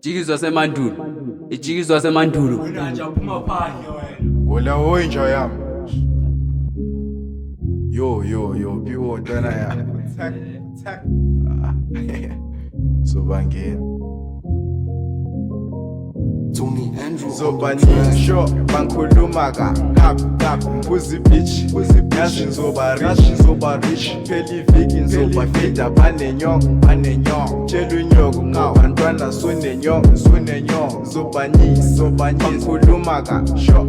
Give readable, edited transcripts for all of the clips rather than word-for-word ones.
Jikizwa semandulo. Ijikizwa semandulo. Wena nje aphuma phandle wena. Wala oyinja yami. Yo, piwo ntwana yami. Sobangena. Tony Andrew Zobanisho bangikhuluma kabi mbuzi bitch yazi ngizoba rich phela iviki ngizobafida banenyongo tshela unyoko ngabantwana sonenyongo zobanyisa bangikhuluma sho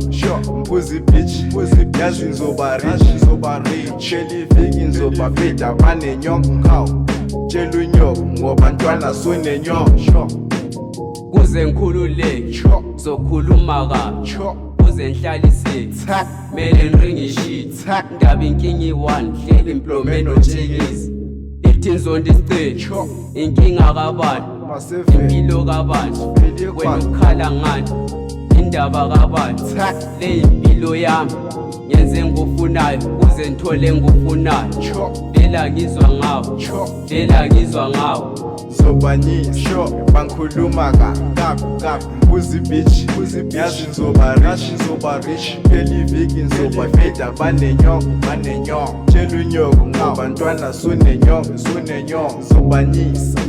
mbuzi bitch yazi ngizoba rich phela iviki ngizobafida banenyongo tshela unyoko ngabantwana sonenyongo Kuze ngikhululeke zokhuluma kabi kuze ngihlaliseke mele ngiringe shit ndaba inkinga i1 hlela implement notshekisi ithi nzonda isicelo inkinga kabani impilo kabani wena ukhala ngani indaba kabani le impilo yami ngenze ngofunayo kuze ngithole ngofunayo lela ngizwa ngawo Zobanyisho bangikhuluma kabi mbuzi bitch yazi ngizoba rich phela iviki ngizobafida banenyongo tshela unyoko ngabantwana sonenyongo zobanyisa